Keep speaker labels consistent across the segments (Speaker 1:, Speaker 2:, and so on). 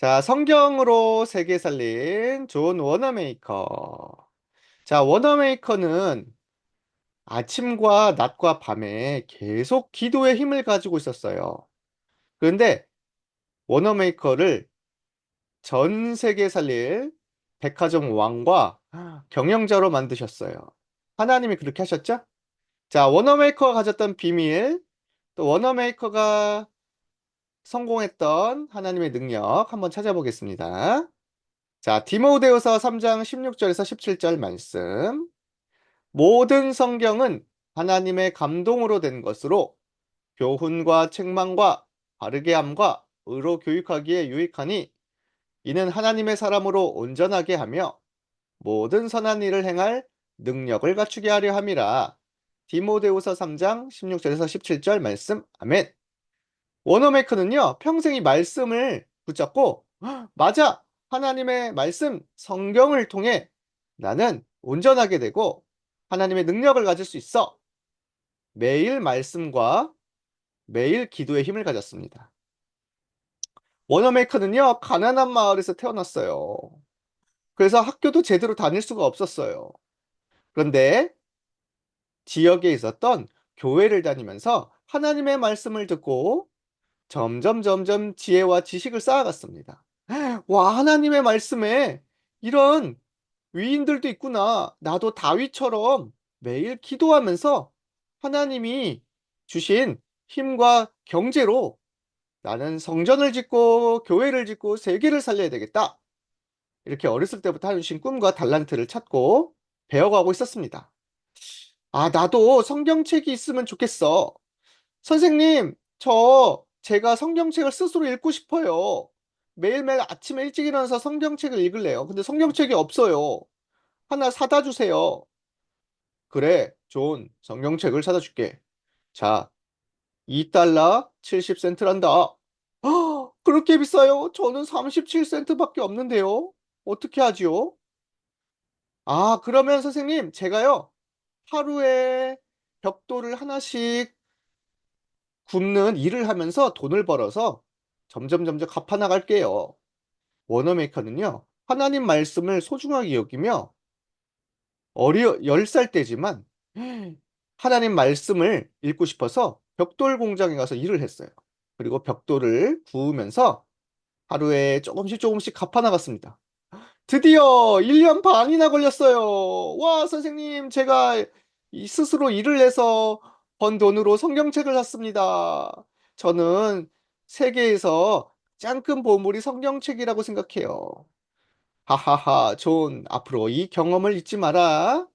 Speaker 1: 자, 성경으로 세계 살린 존 워너메이커. 자, 워너메이커는 아침과 낮과 밤에 계속 기도의 힘을 가지고 있었어요. 그런데 워너메이커를 전 세계 살릴 백화점 왕과 경영자로 만드셨어요. 하나님이 그렇게 하셨죠? 자, 워너메이커가 가졌던 비밀, 또 워너메이커가 성공했던 하나님의 능력 한번 찾아보겠습니다. 자, 디모데후서 3장 16절에서 17절 말씀. 모든 성경은 하나님의 감동으로 된 것으로 교훈과 책망과 바르게 함과 의로 교육하기에 유익하니 이는 하나님의 사람으로 온전하게 하며 모든 선한 일을 행할 능력을 갖추게 하려 함이라. 디모데후서 3장 16절에서 17절 말씀. 아멘. 워너메이커는요, 평생 이 말씀을 붙잡고, 맞아! 하나님의 말씀, 성경을 통해 나는 온전하게 되고 하나님의 능력을 가질 수 있어. 매일 말씀과 매일 기도의 힘을 가졌습니다. 워너메이커는요, 가난한 마을에서 태어났어요. 그래서 학교도 제대로 다닐 수가 없었어요. 그런데 지역에 있었던 교회를 다니면서 하나님의 말씀을 듣고 점점 지혜와 지식을 쌓아갔습니다. 와, 하나님의 말씀에 이런 위인들도 있구나. 나도 다윗처럼 매일 기도하면서 하나님이 주신 힘과 경제로 나는 성전을 짓고 교회를 짓고 세계를 살려야 되겠다. 이렇게 어렸을 때부터 하신 꿈과 달란트를 찾고 배워가고 있었습니다. 아, 나도 성경책이 있으면 좋겠어. 선생님, 제가 성경책을 스스로 읽고 싶어요. 매일매일 아침에 일찍 일어나서 성경책을 읽을래요. 근데 성경책이 없어요. 하나 사다 주세요. 그래, 존, 성경책을 사다 줄게. 자, 2달러 70센트란다. 그렇게 비싸요? 저는 37센트밖에 없는데요. 어떻게 하지요? 아, 그러면 선생님, 제가요, 하루에 벽돌을 하나씩 굽는 일을 하면서 돈을 벌어서 점점 갚아 나갈게요. 워너메이커는요, 하나님 말씀을 소중하게 여기며 10살 때지만 하나님 말씀을 읽고 싶어서 벽돌 공장에 가서 일을 했어요. 그리고 벽돌을 구우면서 하루에 조금씩 갚아 나갔습니다. 드디어 1년 반이나 걸렸어요. 와, 선생님, 제가 스스로 일을 해서 번 돈으로 성경책을 샀습니다. 저는 세계에서 짱큰 보물이 성경책이라고 생각해요. 하하하, 존, 앞으로 이 경험을 잊지 마라.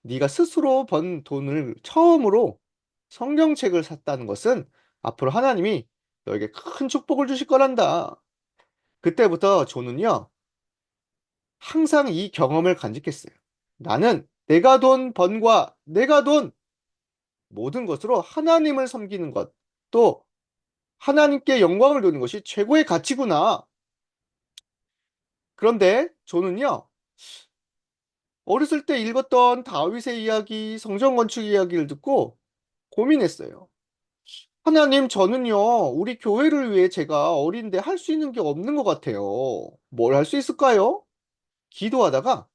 Speaker 1: 네가 스스로 번 돈을 처음으로 성경책을 샀다는 것은 앞으로 하나님이 너에게 큰 축복을 주실 거란다. 그때부터 존은요, 항상 이 경험을 간직했어요. 나는 내가 돈 번과 내가 돈 모든 것으로 하나님을 섬기는 것, 또 하나님께 영광을 돌리는 것이 최고의 가치구나. 그런데 존은요, 어렸을 때 읽었던 다윗의 이야기, 성전 건축 이야기를 듣고 고민했어요. 하나님, 저는요, 우리 교회를 위해 제가 어린데 할 수 있는 게 없는 것 같아요. 뭘 할 수 있을까요? 기도하다가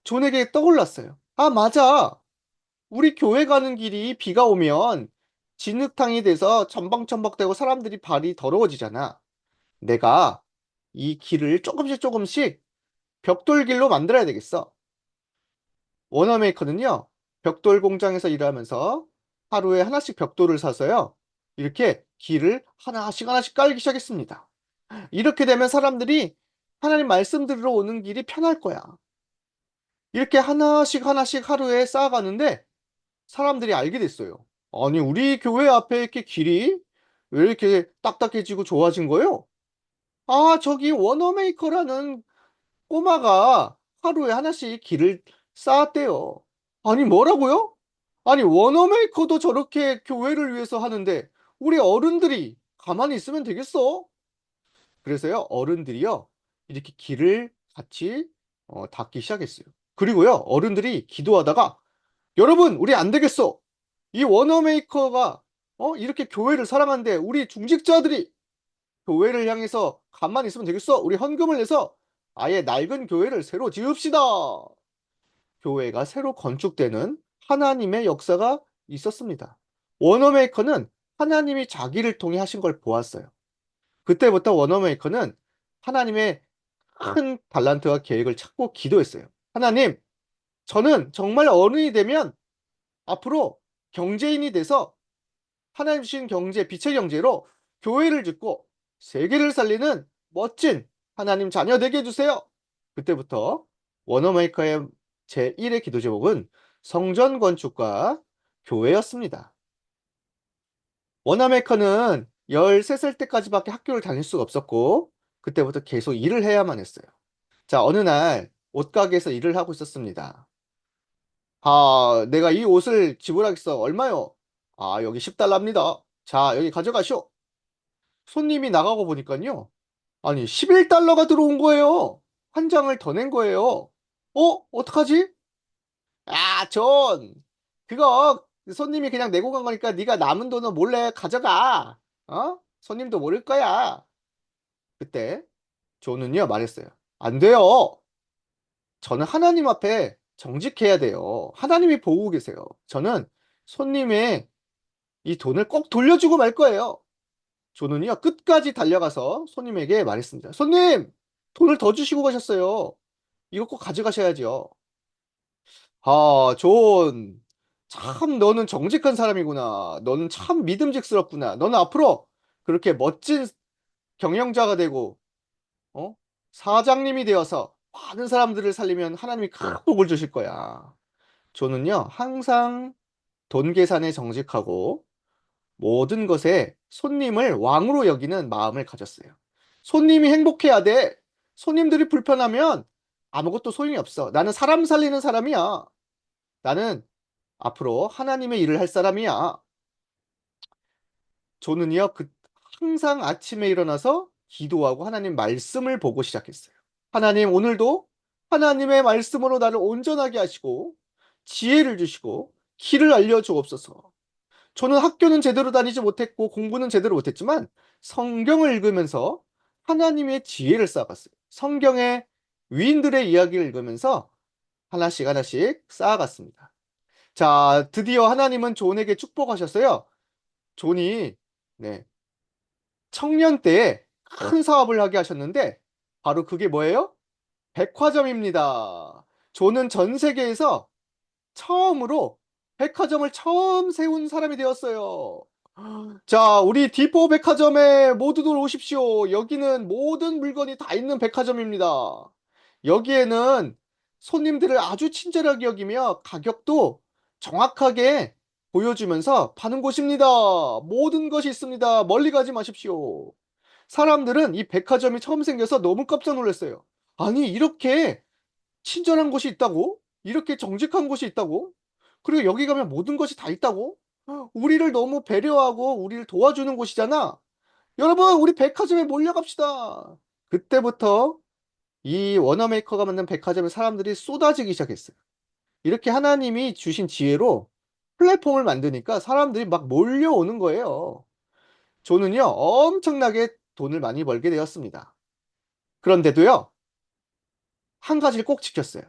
Speaker 1: 존에게 떠올랐어요. 아, 맞아. 우리 교회 가는 길이 비가 오면 진흙탕이 돼서 첨벙첨벙되고 사람들이 발이 더러워지잖아. 내가 이 길을 조금씩 벽돌길로 만들어야 되겠어. 워너메이커는요, 벽돌 공장에서 일하면서 하루에 하나씩 벽돌을 사서요, 이렇게 길을 하나씩 깔기 시작했습니다. 이렇게 되면 사람들이 하나님 말씀 들으러 오는 길이 편할 거야. 이렇게 하나씩 하루에 쌓아가는데 사람들이 알게 됐어요. 아니, 우리 교회 앞에 이렇게 길이 왜 이렇게 딱딱해지고 좋아진 거예요? 아, 저기 워너메이커라는 꼬마가 하루에 하나씩 길을 쌓았대요. 아니, 뭐라고요? 아니, 워너메이커도 저렇게 교회를 위해서 하는데 우리 어른들이 가만히 있으면 되겠어? 그래서요, 어른들이요, 이렇게 길을 같이 닦기 시작했어요. 그리고요, 어른들이 기도하다가 여러분, 우리 안 되겠어. 이 워너메이커가 이렇게 교회를 사랑하는데 우리 중직자들이 교회를 향해서 가만히 있으면 되겠어? 우리 헌금을 내서 아예 낡은 교회를 새로 지읍시다. 교회가 새로 건축되는 하나님의 역사가 있었습니다. 워너메이커는 하나님이 자기를 통해 하신 걸 보았어요. 그때부터 워너메이커는 하나님의 큰 달란트와 계획을 찾고 기도했어요. 하나님, 저는 정말 어른이 되면 앞으로 경제인이 돼서 하나님 주신 경제, 빛의 경제로 교회를 짓고 세계를 살리는 멋진 하나님 자녀 되게 해주세요. 그때부터 워너메이커의 제1의 기도 제목은 성전 건축과 교회였습니다. 워너메이커는 13살 때까지밖에 학교를 다닐 수가 없었고 그때부터 계속 일을 해야만 했어요. 자, 어느 날 옷가게에서 일을 하고 있었습니다. 아, 내가 이 옷을 지불하겠어. 얼마요? 아, 여기 10달러입니다. 자, 여기 가져가시오. 손님이 나가고 보니까요. 아니, 11달러가 들어온 거예요. 한 장을 더 낸 거예요. 어떡하지? 아, 존. 그거 손님이 그냥 내고 간 거니까 네가 남은 돈은 몰래 가져가. 손님도 모를 거야. 그때 존은요 말했어요. 안 돼요. 저는 하나님 앞에 정직해야 돼요. 하나님이 보고 계세요. 저는 손님의 이 돈을 꼭 돌려주고 말 거예요. 존은요, 끝까지 달려가서 손님에게 말했습니다. 손님! 돈을 더 주시고 가셨어요. 이거 꼭 가져가셔야죠. 아, 존. 참, 너는 정직한 사람이구나. 너는 참 믿음직스럽구나. 너는 앞으로 그렇게 멋진 경영자가 되고, 어? 사장님이 되어서 많은 사람들을 살리면 하나님이 큰 복을 주실 거야. 존은요, 항상 돈 계산에 정직하고 모든 것에 손님을 왕으로 여기는 마음을 가졌어요. 손님이 행복해야 돼. 손님들이 불편하면 아무것도 소용이 없어. 나는 사람 살리는 사람이야. 나는 앞으로 하나님의 일을 할 사람이야. 저는요, 항상 아침에 일어나서 기도하고 하나님 말씀을 보고 시작했어요. 하나님, 오늘도 하나님의 말씀으로 나를 온전하게 하시고, 지혜를 주시고, 길을 알려주옵소서. 저는 학교는 제대로 다니지 못했고 공부는 제대로 못했지만 성경을 읽으면서 하나님의 지혜를 쌓아갔어요. 성경의 위인들의 이야기를 읽으면서 하나씩 하나씩 쌓아갔습니다. 자, 드디어 하나님은 존에게 축복하셨어요. 존이 네, 청년 때에 큰 사업을 하게 하셨는데 바로 그게 뭐예요? 백화점입니다. 존은 전 세계에서 처음으로 백화점을 처음 세운 사람이 되었어요. 자, 우리 디포 백화점에 모두들 오십시오. 여기는 모든 물건이 다 있는 백화점입니다. 여기에는 손님들을 아주 친절하게 여기며 가격도 정확하게 보여주면서 파는 곳입니다. 모든 것이 있습니다. 멀리 가지 마십시오. 사람들은 이 백화점이 처음 생겨서 너무 깜짝 놀랐어요. 아니, 이렇게 친절한 곳이 있다고? 이렇게 정직한 곳이 있다고? 그리고 여기 가면 모든 것이 다 있다고? 우리를 너무 배려하고 우리를 도와주는 곳이잖아. 여러분, 우리 백화점에 몰려갑시다. 그때부터 이 워너메이커가 만든 백화점에 사람들이 쏟아지기 시작했어요. 이렇게 하나님이 주신 지혜로 플랫폼을 만드니까 사람들이 막 몰려오는 거예요. 저는요, 엄청나게 돈을 많이 벌게 되었습니다. 그런데도요, 한 가지를 꼭 지켰어요.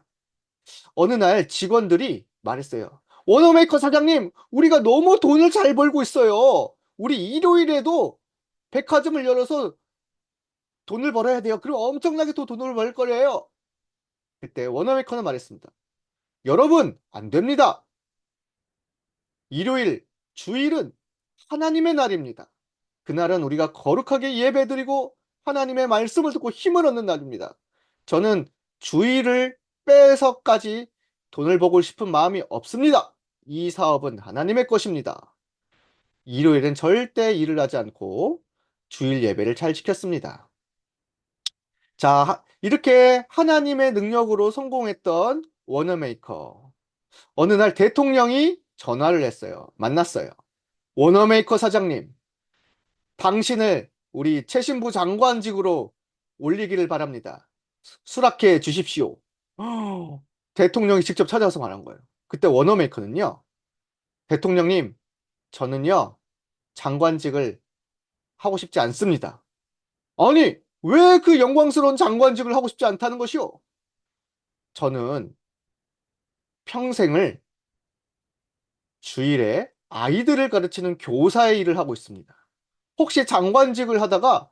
Speaker 1: 어느 날 직원들이 말했어요. 워너메이커 사장님, 우리가 너무 돈을 잘 벌고 있어요. 우리 일요일에도 백화점을 열어서 돈을 벌어야 돼요. 그리고 엄청나게 또 돈을 벌 거예요. 그때 워너메이커는 말했습니다. 여러분, 안 됩니다. 일요일, 주일은 하나님의 날입니다. 그날은 우리가 거룩하게 예배드리고 하나님의 말씀을 듣고 힘을 얻는 날입니다. 저는 주일을 빼서까지 돈을 벌고 싶은 마음이 없습니다. 이 사업은 하나님의 것입니다. 일요일엔 절대 일을 하지 않고 주일 예배를 잘 지켰습니다. 자, 이렇게 하나님의 능력으로 성공했던 워너메이커. 어느 날 대통령이 전화를 했어요. 만났어요. 워너메이커 사장님, 당신을 우리 최신부 장관직으로 올리기를 바랍니다. 수락해 주십시오. 대통령이 직접 찾아와서 말한 거예요. 그때 워너메이커는요, 대통령님, 저는요, 장관직을 하고 싶지 않습니다. 아니, 왜 그 영광스러운 장관직을 하고 싶지 않다는 것이오? 저는 평생을 주일에 아이들을 가르치는 교사의 일을 하고 있습니다. 혹시 장관직을 하다가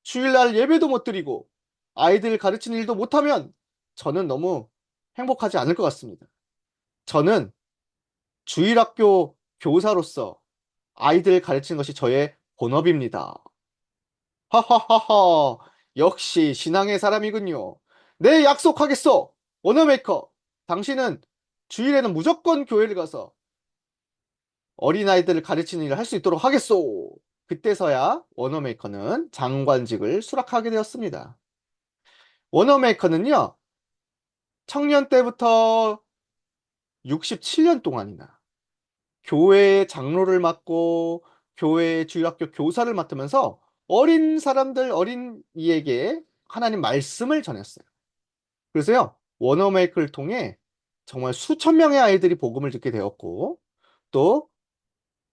Speaker 1: 주일날 예배도 못 드리고 아이들 가르치는 일도 못하면 저는 너무 행복하지 않을 것 같습니다. 저는 주일학교 교사로서 아이들 가르치는 것이 저의 본업입니다. 하하하하. 역시 신앙의 사람이군요. 네, 약속하겠소. 원어메이커. 당신은 주일에는 무조건 교회를 가서 어린아이들을 가르치는 일을 할 수 있도록 하겠소. 그때서야 원어메이커는 장관직을 수락하게 되었습니다. 원어메이커는요, 청년 때부터 67년 동안이나 교회의 장로를 맡고 교회의 주일학교 교사를 맡으면서 어린 사람들, 어린이에게 하나님 말씀을 전했어요. 그래서요, 원어메이크를 통해 정말 수천 명의 아이들이 복음을 듣게 되었고, 또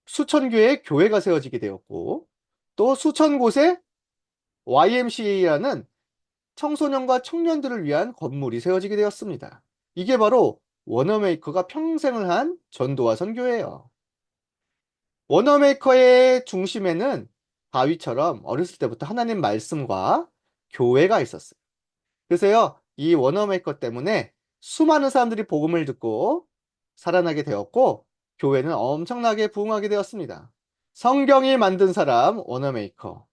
Speaker 1: 수천 개의 교회가 세워지게 되었고, 또 수천 곳에 YMCA라는 청소년과 청년들을 위한 건물이 세워지게 되었습니다. 이게 바로 워너메이커가 평생을 한 전도와 선교예요. 워너메이커의 중심에는 다윗처럼 어렸을 때부터 하나님 말씀과 교회가 있었어요. 그래서요, 이 워너메이커 때문에 수많은 사람들이 복음을 듣고 살아나게 되었고, 교회는 엄청나게 부흥하게 되었습니다. 성경이 만든 사람, 워너메이커.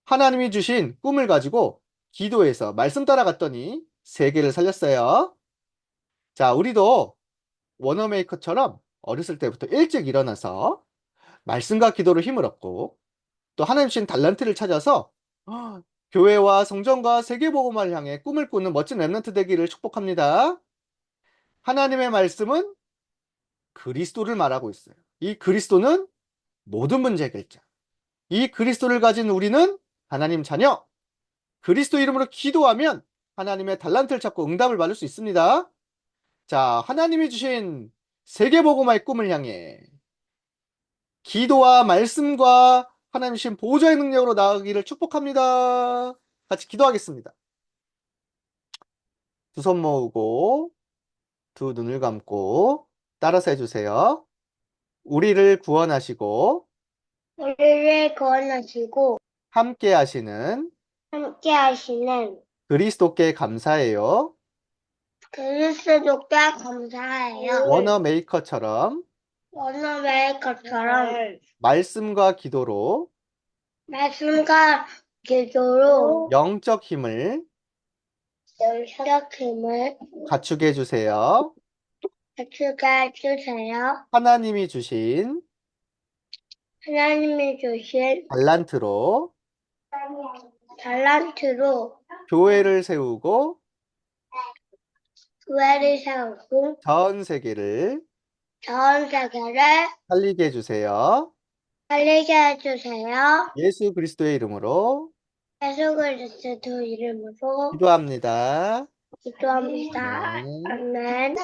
Speaker 1: 하나님이 주신 꿈을 가지고 기도해서 말씀 따라갔더니 세계를 살렸어요. 자, 우리도 워너메이커처럼 어렸을 때부터 일찍 일어나서 말씀과 기도를 힘을 얻고 또 하나님 주신 달란트를 찾아서 교회와 성전과 세계복음화를 향해 꿈을 꾸는 멋진 랩런트 되기를 축복합니다. 하나님의 말씀은 그리스도를 말하고 있어요. 이 그리스도는 모든 문제 해결자. 이 그리스도를 가진 우리는 하나님 자녀. 그리스도 이름으로 기도하면 하나님의 달란트를 찾고 응답을 받을 수 있습니다. 자, 하나님이 주신 세계복음화의 꿈을 향해 기도와 말씀과 하나님 주신 보좌의 능력으로 나아가기를 축복합니다. 같이 기도하겠습니다. 두 손 모으고 두 눈을 감고 따라서 해주세요. 우리를 구원하시고
Speaker 2: 우리를 구원하시고
Speaker 1: 함께 하시는
Speaker 2: 함께 하시는
Speaker 1: 그리스도께 감사해요.
Speaker 2: 그리스도께 감사해요.
Speaker 1: 워너 메이커처럼
Speaker 2: 원어메이커처럼
Speaker 1: 말씀과 기도로
Speaker 2: 말씀과 기도로
Speaker 1: 영적 힘을
Speaker 2: 영적 힘을
Speaker 1: 갖추게 해주세요.
Speaker 2: 갖추게 해주세요.
Speaker 1: 하나님이 주신
Speaker 2: 하나님이 주신
Speaker 1: 달란트로
Speaker 2: 달란트로
Speaker 1: 교회를 세우고
Speaker 2: 교회를 세우고
Speaker 1: 전 세계를
Speaker 2: 전 세계를
Speaker 1: 살리게 해주세요.
Speaker 2: 살리게 해주세요.
Speaker 1: 예수 그리스도의 이름으로
Speaker 2: 예수 그리스도 이름으로
Speaker 1: 기도합니다.
Speaker 2: 기도합니다.
Speaker 1: 네.
Speaker 2: 아멘.